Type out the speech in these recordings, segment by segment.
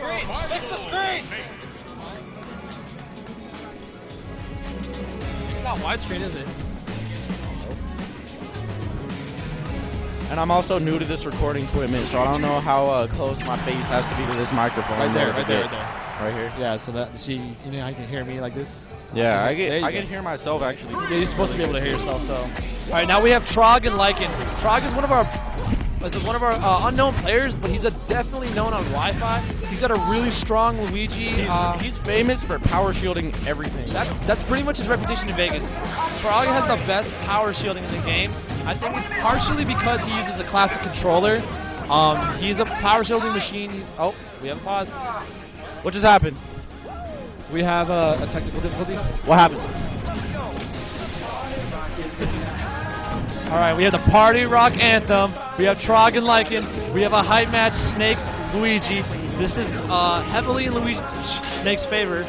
screen! Fix the screen! It's not widescreen, is it? And I'm also new to this recording equipment, so I don't know how close my face has to be to this microphone. Right there, right there. Right here? Yeah, so that, see, you know, I can hear me like this. Yeah, I can hear myself, actually. Yeah, you're supposed to be able to hear yourself, so. All right, now we have Trog and Lycan. Trog is one of our unknown players, but he's definitely known on Wi-Fi. He's got a really strong Luigi. He's famous for power shielding everything. That's pretty much his reputation in Vegas. Trog has the best power shielding in the game. I think it's partially because he uses the classic controller. He's a power shielding machine. Oh, we have a pause. What just happened? We have a technical difficulty. What happened? All right, we have the Party Rock Anthem. We have Trog and Lycan. We have a hype match, Snake, Luigi. This is heavily in Snake's favor,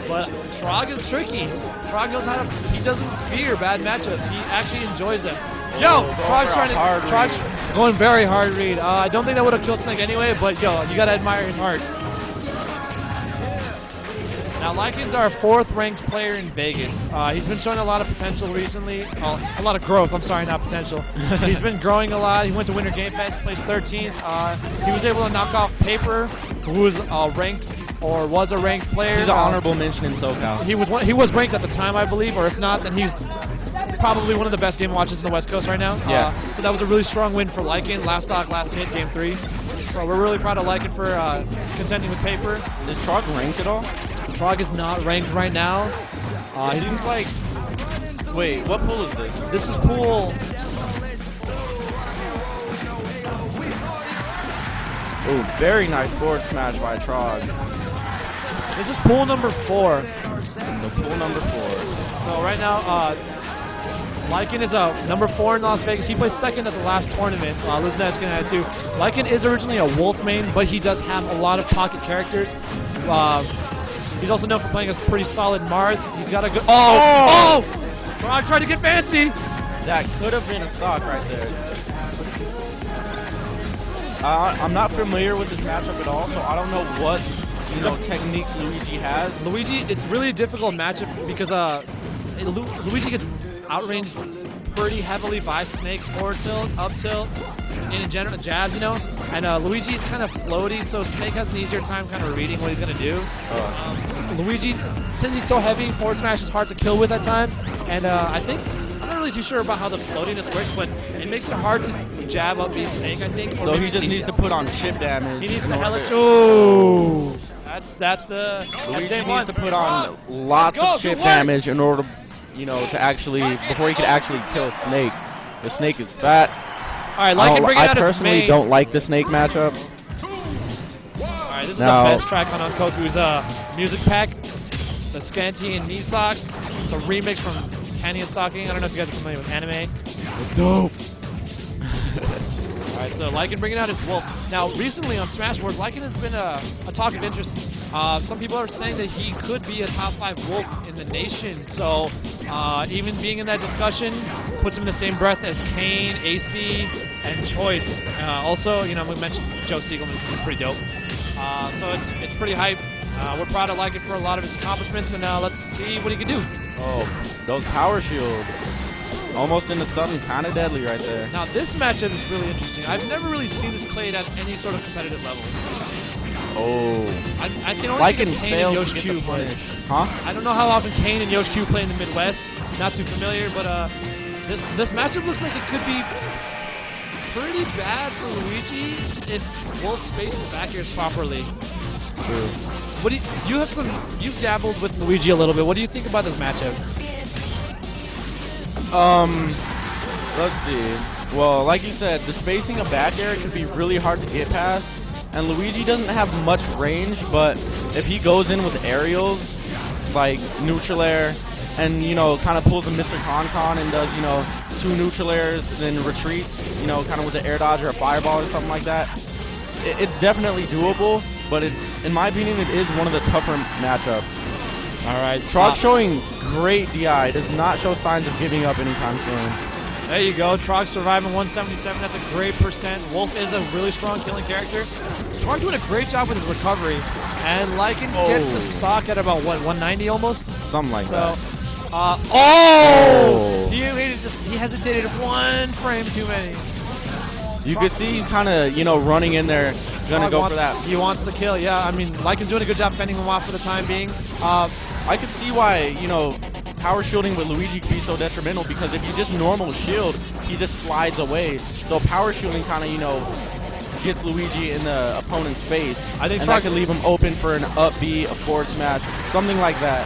but Trog is tricky. Trog knows how to. He doesn't fear bad matchups. He actually enjoys them. Yo, Trog's going very hard read. I don't think that would have killed Snake anyway, but yo, you gotta admire his heart. Now, Lycan's our 4th ranked player in Vegas. He's been showing a lot of potential recently. A lot of growth, I'm sorry, not potential. He's been growing a lot. He went to Winter Game Fest, placed 13th. He was able to knock off Paper, who was ranked or was a ranked player. He's an honorable mention in SoCal. He was ranked at the time, I believe, or if not, then he's probably one of the best game watches in the West Coast right now. Yeah. So that was a really strong win for Lycan. Last stock, last hit, game 3. So we're really proud of Lycan for contending with Paper. Is Trog ranked at all? Trog is not ranked right now. It seems like... Wait, what pool is this? This is pool... Ooh, very nice forward smash by Trog. This is pool number 4. So pool number 4. So right now, Lycan is number 4 in Las Vegas. He placed 2nd at the last tournament. Liznet's going to add 2. Lycan is originally a Wolf main, but he does have a lot of pocket characters. He's also known for playing a pretty solid Marth. He's got a good... Oh! Trog tried to get fancy! That could have been a stock right there. I'm not familiar with this matchup at all, so I don't know what techniques Luigi has. Luigi, it's really a difficult matchup because Luigi gets outranged pretty heavily by Snake's forward tilt, up tilt, and in general jabs, And Luigi's kind of floaty, so Snake has an easier time kind of reading what he's going to do. Luigi, since he's so heavy, forward smash is hard to kill with at times. And I'm not really too sure about how the floatiness works, but it makes it hard to jab up these Snake, I think. So he just needs to put on chip damage. He needs to hella... Ooh! That's the... Luigi needs to put on lots of chip damage in order to, to actually... Before he could actually kill Snake. The Snake is fat. All right, Lycan bringing out his main. I personally don't like the Snake matchup. All right, this is the best track on Koku's music pack. The Scanty and Knee Socks. It's a remix from Candy and Socking. I don't know if you guys are familiar with anime. It's dope. All right, so Lycan bringing out his Wolf. Now, recently on Smash Wars, Lycan has been a talk of interest. Some people are saying that he could be a top 5 Wolf in the nation. So even being in that discussion puts him in the same breath as Kane, AC, and Choice. Also, we mentioned Joe Siegelman, which is pretty dope. So it's pretty hype. We're proud of Lycan for a lot of his accomplishments, and let's see what he can do. Oh, those power shields. Almost into something kind of deadly right there. Now, this matchup is really interesting. I've never really seen this played at any sort of competitive level. Oh. I can only think of Kane and Yosh Q play. Huh? I don't know how often Kane and Yosh Q play in the Midwest. Not too familiar, but this matchup looks like it could be pretty bad for Luigi if Wolf spaces back here properly. True. What do you've dabbled with Luigi a little bit. What do you think about this matchup? Let's see. Well, like you said, the spacing of back air can be really hard to get past, and Luigi doesn't have much range, but if he goes in with aerials, like neutral air, and, kind of pulls a Mr. Con and does, 2 neutral airs, then retreats, kind of with an air dodge or a fireball or something like that, it's definitely doable, but in my opinion, it is one of the tougher matchups. All right. Trog showing great DI. Does not show signs of giving up anytime soon. There you go. Trog surviving 177. That's a great percent. Wolf is a really strong killing character. Trog doing a great job with his recovery. And Lycan gets the stock at about, what, 190 almost? Something like that. He hesitated one frame too many. You could see he's kind of, running in there, gonna go for that. He wants the kill, yeah. I mean, Lycan's doing a good job fending him off for the time being. I could see why, power shielding with Luigi could be so detrimental, because if you just normal shield, he just slides away. So power shielding kind of, gets Luigi in the opponent's face. I think that could leave him open for an up B, a forward smash, something like that.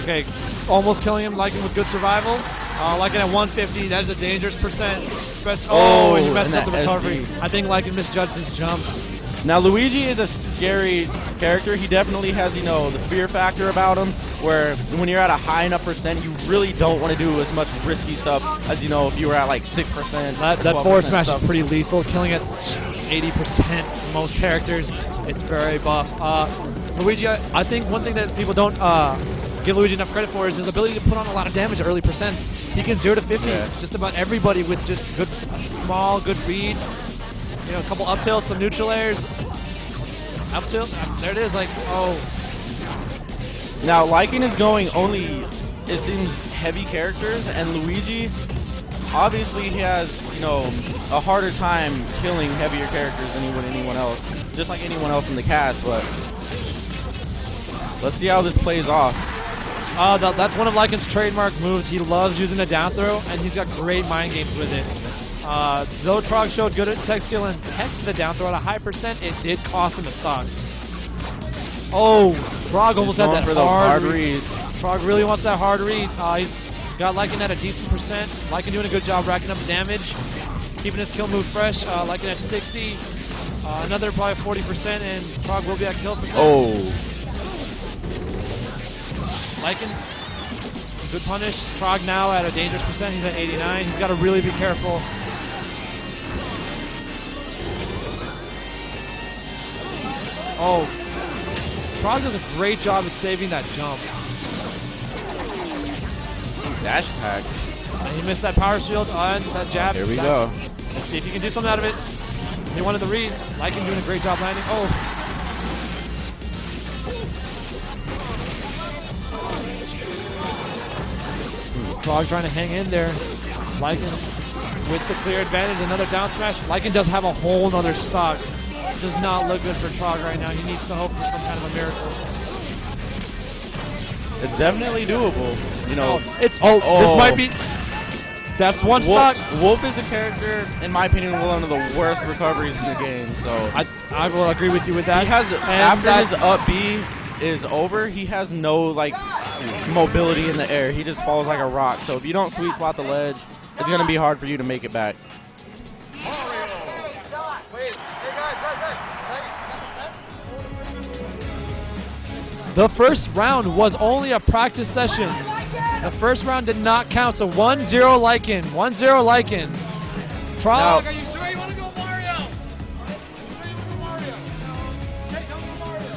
Okay, almost killing him, Lycan with good survival. Lycan at 150, that is a dangerous percent. And he messed up the recovery. SD. I think Lycan misjudged his jumps. Now, Luigi is a scary character. He definitely has, the fear factor about him, where when you're at a high enough percent, you really don't want to do as much risky stuff as, if you were at like 6%. That forward smash is pretty lethal, killing at 80% most characters. It's very buff. Luigi, I think one thing that people don't give Luigi enough credit for is his ability to put on a lot of damage at early percents. He can 0 to 50 just about everybody with just a small, good read. A couple up tilts, some neutral airs. Up tilt, there it is, Now, Lycan is going only, it seems, heavy characters, and Luigi, obviously he has, a harder time killing heavier characters than he would anyone else. Just like anyone else in the cast, but let's see how this plays off. That's one of Lycan's trademark moves. He loves using the down throw, and he's got great mind games with it. Though Trog showed good tech skill and tech the down throw at a high percent, it did cost him a stock. Trog almost had that hard read. Trog really wants that hard read. He's got Lycan at a decent percent. Lycan doing a good job racking up damage, keeping his kill move fresh. Lycan at 60, another probably 40%, and Trog will be at kill percent. Lycan, good punish. Trog now at a dangerous percent. He's at 89. He's got to really be careful. Trog does a great job at saving that jump. Dash attack. He missed that power shield and that jab. Here we go. Let's see if he can do something out of it. He wanted the read. Lycan doing a great job landing. Trog trying to hang in there. Lycan with the clear advantage. Another down smash. Lycan does have a whole nother stock. Does not look good for Trog right now. He needs to hope for some kind of a miracle. It's definitely doable. This might be. That's one stock. Wolf is a character, in my opinion, one of the worst recoveries in the game. So I will agree with you with that. He has after his up B is over, he has no mobility in the air. He just falls like a rock. So if you don't sweet spot the ledge, it's gonna be hard for you to make it back. The first round was only a practice session. The first round did not count, so 1-0 Lycan. 1-0 Lycan. Trog, are you sure you want to go Mario? Are you sure you want to go Mario? Okay, don't go Mario.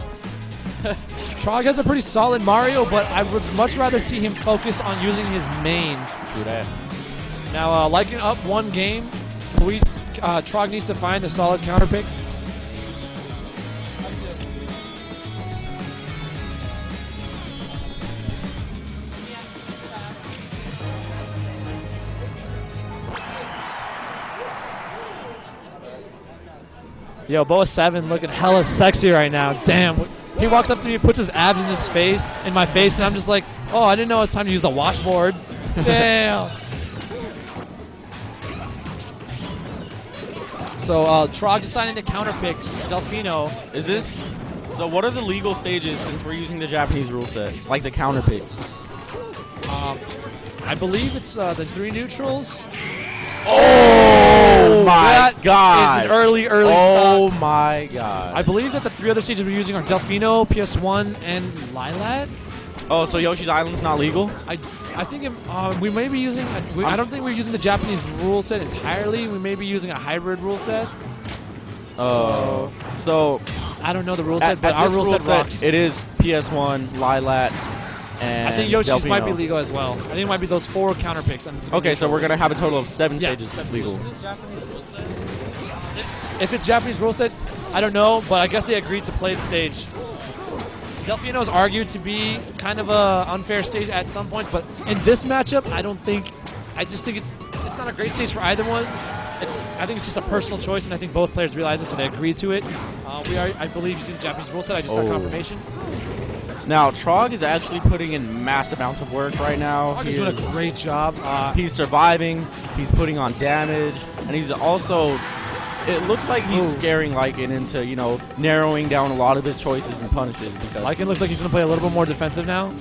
Trog has a pretty solid Mario, but I would much rather see him focus on using his main. True that. Now, Lycan up one game. Trog needs to find a solid counter pick. Yo, Boa 7 looking hella sexy right now. Damn. He walks up to me, puts his abs in my face, and I'm just like, oh, I didn't know it's time to use the washboard. Damn. So Trog decided to counterpick Delfino. So what are the legal stages since we're using the Japanese rule set? Like the counter picks? I believe it's the 3 neutrals. Oh my god! Is an early Oh stock. My god! I believe that the 3 other stages we're using are Delfino, PS1, and Lylat. Oh, so Yoshi's Island's not legal? I think we may be using. I don't think we're using the Japanese rule set entirely. We may be using a hybrid rule set. So I don't know the rule set, but our rule set rocks. It is PS1, Lylat, and I think Yoshi's might be Delfino. legal as well. I think it might be those 4 counter picks. Okay, so we're gonna have a total of 7 Yeah, stages 7 legal. If it's Japanese rule set, I don't know, but I guess they agreed to play the stage. Delfino is argued to be kind of a unfair stage at some point, but in this matchup, I just think it's not a great stage for either one. I think it's just a personal choice, and I think both players realize it, so they agree to it. I believe using the Japanese rule set. I just got confirmation. Now, Trog is actually putting in mass amounts of work right now. Trog is doing a great job. He's surviving, he's putting on damage, and he's also, it looks like he's scaring Lycan into, you know, narrowing down a lot of his choices and punishes. Because Lycan looks like he's going to play a little bit more defensive now.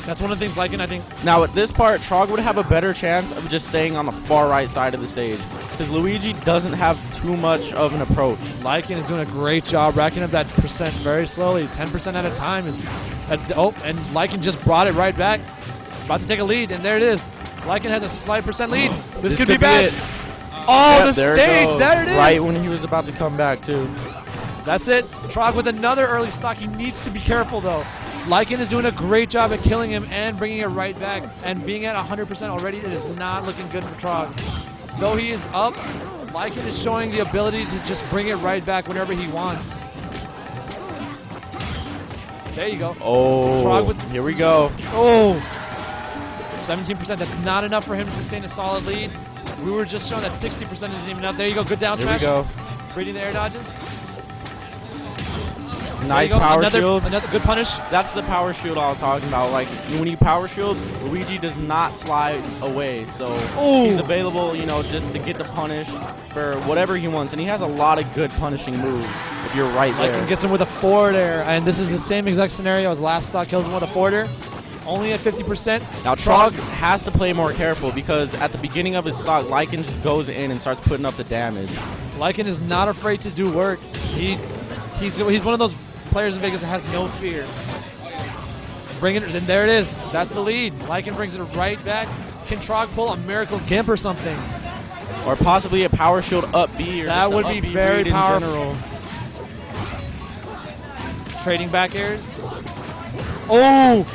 That's one of the things Lycan, I think. Now, at this part, Trog would have a better chance of just staying on the far right side of the stage, because Luigi doesn't have too much of an approach. Lycan is doing a great job racking up that percent very slowly, 10% at a time. And Lycan just brought it right back. About to take a lead, and there it is. Lycan has a slight percent lead. This could be bad. Oh, Yep, the stage! There it is! Right when he was about to come back, too. That's it. Trog with another early stock. He needs to be careful, though. Lycan is doing a great job at killing him and bringing it right back. And being at 100% already, it is not looking good for Trog. Though he is up, Lycan is showing the ability to just bring it right back whenever he wants. There you go. Oh, Trog with here we go. Oh, 17%. That's not enough for him to sustain a solid lead. We were just showing that 60% isn't even enough. There you go. Good down Here smash. we go. Reading the air dodges. Nice power shield. Another good punish. That's the power shield I was talking about. Like, when you power shield, Luigi does not slide away. So he's available, you know, just to get the punish for whatever he wants. And he has a lot of good punishing moves if you're right there. Lycan gets him with a forward air. And this is the same exact scenario as last stock. Kills him with a forward air. Only at 50%. Now, Trog has to play more careful because at the beginning of his stock, Lycan just goes in and starts putting up the damage. Lycan is not afraid to do work. He's one of those players in Vegas that has no fear. Bring it, and there it is. That's the lead. Lycan brings it right back. Can Trog pull a miracle gimp or something? Or possibly a power shield up B. Or that just would a be up B very read in powerful. general. Trading back airs. Oh!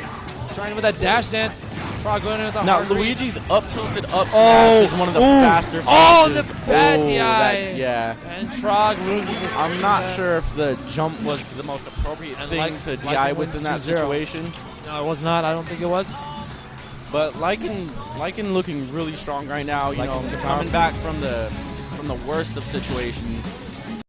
Trying with that dash dance. Trog going in with the Now, hard read. Luigi's up tilted up smash is one of the faster smashes. The bad DI. Yeah. And Trog loses his I'm not sure if the jump was the most appropriate thing to DI within that situation. No, it was not. I don't think it was. But Lycan looking really strong right now. You know, Lycan's coming back from the worst of situations.